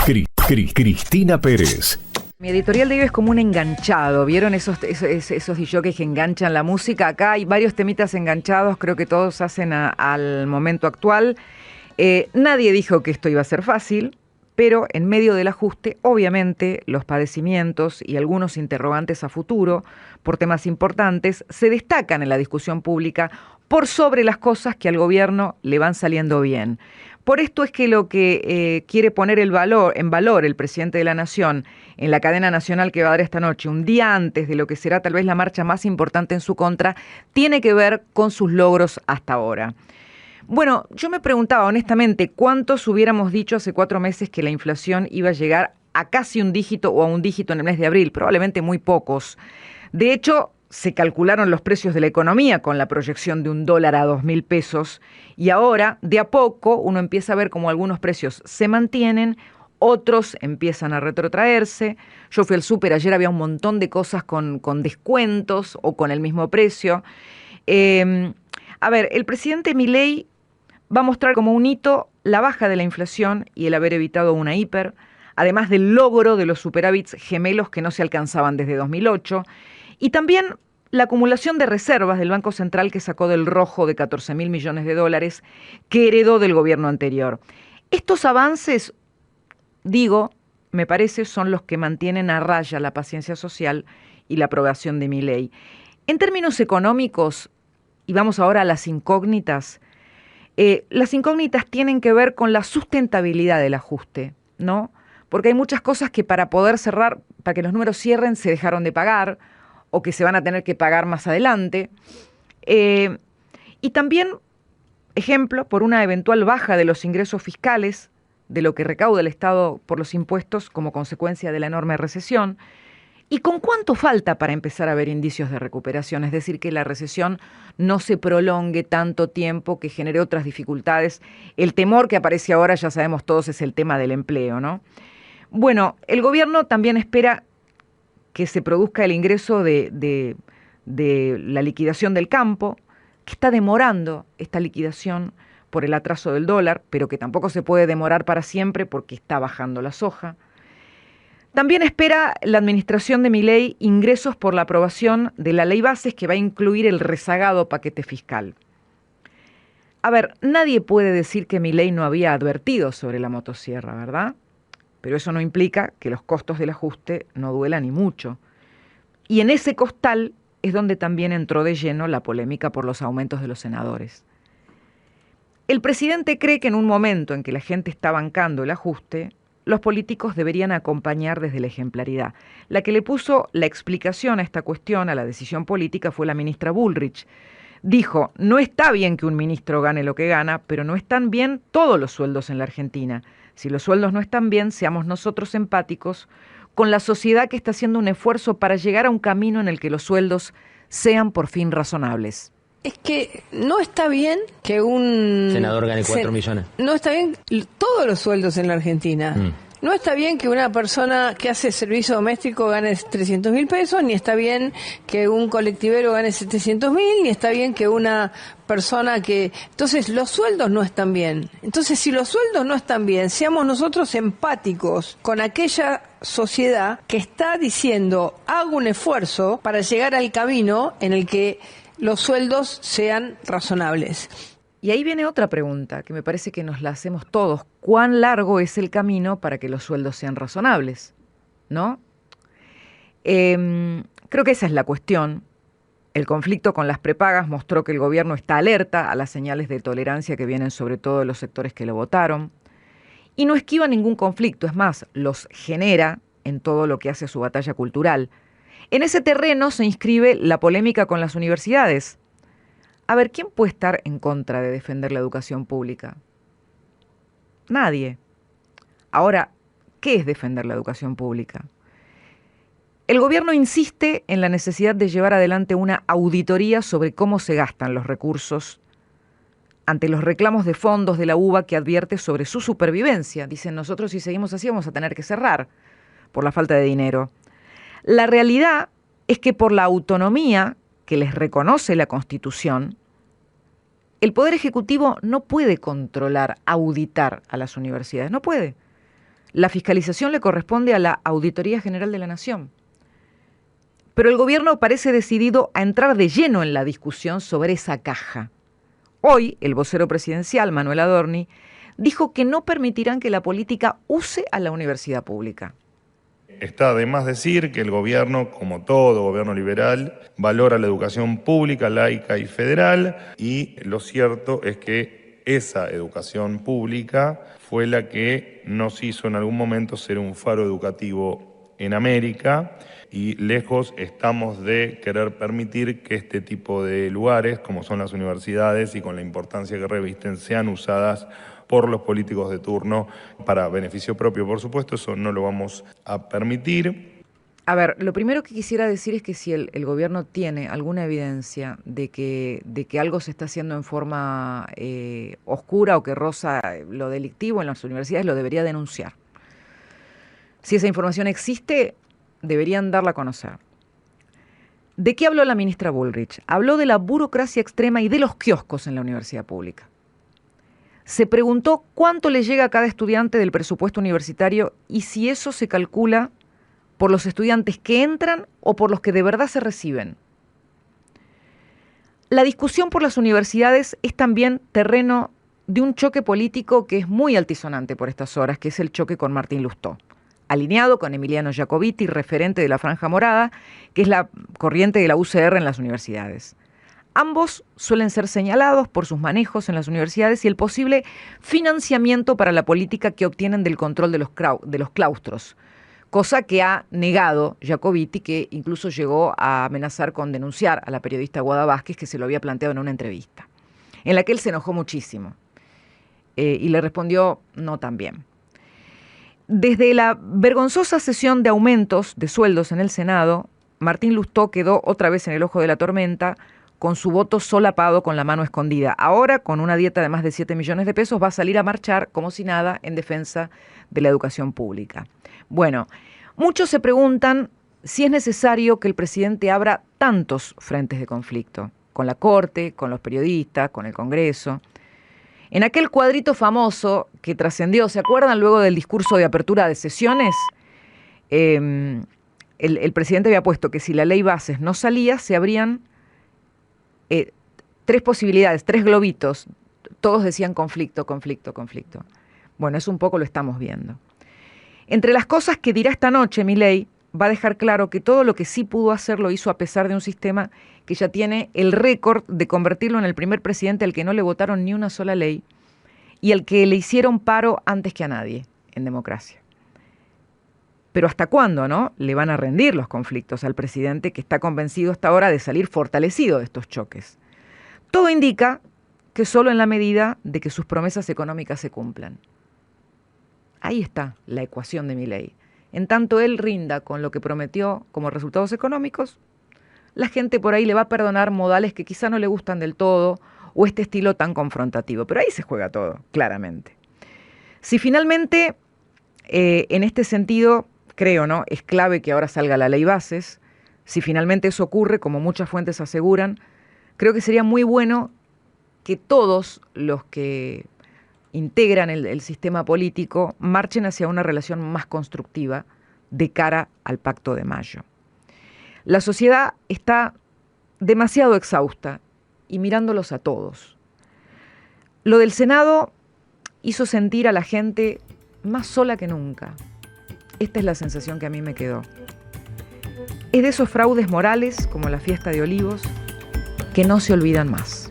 Cristina Pérez. Mi editorial de hoy es como un enganchado. ¿Vieron esos DJs que enganchan la música? Acá hay varios temitas enganchados, creo que todos hacen al momento actual. Nadie dijo que esto iba a ser fácil, pero en medio del ajuste, obviamente, los padecimientos y algunos interrogantes a futuro por temas importantes se destacan en la discusión pública por sobre las cosas que al gobierno le van saliendo bien. Por esto es que lo que quiere poner en valor el presidente de la Nación en la cadena nacional que va a dar esta noche, un día antes de lo que será tal vez la marcha más importante en su contra, tiene que ver con sus logros hasta ahora. Bueno, yo me preguntaba honestamente cuántos hubiéramos dicho hace 4 meses que la inflación iba a llegar a casi un dígito o a un dígito en el mes de abril, probablemente muy pocos. De hecho, se calcularon los precios de la economía con la proyección de $1 a 2.000 pesos y ahora, de a poco, uno empieza a ver cómo algunos precios se mantienen, otros empiezan a retrotraerse. Yo fui al súper, ayer había un montón de cosas con descuentos o con el mismo precio. A ver, el presidente Milei va a mostrar como un hito la baja de la inflación y el haber evitado una hiper, además del logro de los superávits gemelos que no se alcanzaban desde 2008, y también la acumulación de reservas del Banco Central que sacó del rojo de $14.000 millones que heredó del gobierno anterior. Estos avances, digo, me parece, son los que mantienen a raya la paciencia social y la aprobación de Milei. En términos económicos, y vamos ahora a las incógnitas tienen que ver con la sustentabilidad del ajuste, ¿no? Porque hay muchas cosas que para poder cerrar, para que los números cierren, se dejaron de pagar o que se van a tener que pagar más adelante. Y también, ejemplo, por una eventual baja de los ingresos fiscales, de lo que recauda el Estado por los impuestos como consecuencia de la enorme recesión. ¿Y con cuánto falta para empezar a ver indicios de recuperación? Es decir, que la recesión no se prolongue tanto tiempo, que genere otras dificultades. El temor que aparece ahora, ya sabemos todos, es el tema del empleo, ¿no? Bueno, el gobierno también espera que se produzca el ingreso de la liquidación del campo, que está demorando esta liquidación por el atraso del dólar, pero que tampoco se puede demorar para siempre porque está bajando la soja. También espera la administración de Milei ingresos por la aprobación de la ley bases que va a incluir el rezagado paquete fiscal. A ver, nadie puede decir que Milei no había advertido sobre la motosierra, ¿verdad? Pero eso no implica que los costos del ajuste no duelan ni mucho. Y en ese costal es donde también entró de lleno la polémica por los aumentos de los senadores. El presidente cree que en un momento en que la gente está bancando el ajuste, los políticos deberían acompañar desde la ejemplaridad. La que le puso la explicación a esta cuestión, a la decisión política, fue la ministra Bullrich. Dijo, no está bien que un ministro gane lo que gana, pero no están bien todos los sueldos en la Argentina. Si los sueldos no están bien, seamos nosotros empáticos con la sociedad que está haciendo un esfuerzo para llegar a un camino en el que los sueldos sean por fin razonables. Es que no está bien que un senador gane 4 millones. No está bien todos los sueldos en la Argentina. No está bien que una persona que hace servicio doméstico gane 300.000 pesos, ni está bien que un colectivero gane 700.000, ni está bien que una persona que... Entonces, los sueldos no están bien. Entonces, si los sueldos no están bien, seamos nosotros empáticos con aquella sociedad que está diciendo, hago un esfuerzo para llegar al camino en el que los sueldos sean razonables. Y ahí viene otra pregunta, que me parece que nos la hacemos todos. ¿Cuán largo es el camino para que los sueldos sean razonables? ¿No? Creo que esa es la cuestión. El conflicto con las prepagas mostró que el gobierno está alerta a las señales de tolerancia que vienen sobre todo de los sectores que lo votaron. Y no esquiva ningún conflicto, es más, los genera en todo lo que hace a su batalla cultural. En ese terreno se inscribe la polémica con las universidades. A ver, ¿quién puede estar en contra de defender la educación pública? Nadie. Ahora, ¿qué es defender la educación pública? El gobierno insiste en la necesidad de llevar adelante una auditoría sobre cómo se gastan los recursos ante los reclamos de fondos de la UBA que advierte sobre su supervivencia. Dicen, nosotros si seguimos así vamos a tener que cerrar por la falta de dinero. La realidad es que por la autonomía que les reconoce la Constitución, el Poder Ejecutivo no puede controlar, auditar a las universidades, no puede. La fiscalización le corresponde a la Auditoría General de la Nación. Pero el gobierno parece decidido a entrar de lleno en la discusión sobre esa caja. Hoy, el vocero presidencial, Manuel Adorni, dijo que no permitirán que la política use a la universidad pública. Está de más decir que el gobierno, como todo gobierno liberal, valora la educación pública, laica y federal, y lo cierto es que esa educación pública fue la que nos hizo en algún momento ser un faro educativo en América, y lejos estamos de querer permitir que este tipo de lugares, como son las universidades y con la importancia que revisten, sean usadas por los políticos de turno para beneficio propio. Por supuesto, eso no lo vamos a permitir. A ver, lo primero que quisiera decir es que si el gobierno tiene alguna evidencia de que algo se está haciendo en forma oscura o que roza lo delictivo en las universidades, lo debería denunciar. Si esa información existe, deberían darla a conocer. ¿De qué habló la ministra Bullrich? Habló de la burocracia extrema y de los kioscos en la universidad pública. Se preguntó cuánto le llega a cada estudiante del presupuesto universitario y si eso se calcula por los estudiantes que entran o por los que de verdad se reciben. La discusión por las universidades es también terreno de un choque político que es muy altisonante por estas horas, que es el choque con Martín Lustó, alineado con Emiliano Jacobiti, referente de la Franja Morada, que es la corriente de la UCR en las universidades. Ambos suelen ser señalados por sus manejos en las universidades y el posible financiamiento para la política que obtienen del control de los claustros, cosa que ha negado Jacobiti, que incluso llegó a amenazar con denunciar a la periodista Guada Vázquez, que se lo había planteado en una entrevista, en la que él se enojó muchísimo y le respondió no tan bien. Desde la vergonzosa sesión de aumentos de sueldos en el Senado, Martín Lustó quedó otra vez en el ojo de la tormenta, con su voto solapado con la mano escondida. Ahora, con una dieta de más de 7 millones de pesos, va a salir a marchar como si nada en defensa de la educación pública. Bueno, muchos se preguntan si es necesario que el presidente abra tantos frentes de conflicto, con la Corte, con los periodistas, con el Congreso. En aquel cuadrito famoso que trascendió, ¿se acuerdan luego del discurso de apertura de sesiones? El presidente había puesto que si la ley Bases no salía, se abrían 3 posibilidades, 3 globitos, todos decían conflicto, conflicto, conflicto. Bueno, eso un poco lo estamos viendo. Entre las cosas que dirá esta noche Milei, va a dejar claro que todo lo que sí pudo hacer lo hizo a pesar de un sistema que ya tiene el récord de convertirlo en el primer presidente al que no le votaron ni una sola ley y al que le hicieron paro antes que a nadie en democracia. Pero ¿hasta cuándo, no? Le van a rendir los conflictos al presidente que está convencido hasta ahora de salir fortalecido de estos choques. Todo indica que solo en la medida de que sus promesas económicas se cumplan. Ahí está la ecuación de Milei. En tanto él rinda con lo que prometió como resultados económicos, la gente por ahí le va a perdonar modales que quizá no le gustan del todo o este estilo tan confrontativo. Pero ahí se juega todo, claramente. Si finalmente, en este sentido, creo, ¿no?, es clave que ahora salga la ley Bases. Si finalmente eso ocurre, como muchas fuentes aseguran, creo que sería muy bueno que todos los que integran el sistema político marchen hacia una relación más constructiva de cara al Pacto de Mayo. La sociedad está demasiado exhausta y mirándolos a todos. Lo del Senado hizo sentir a la gente más sola que nunca. Esta es la sensación que a mí me quedó. Es de esos fraudes morales, como la fiesta de Olivos, que no se olvidan más.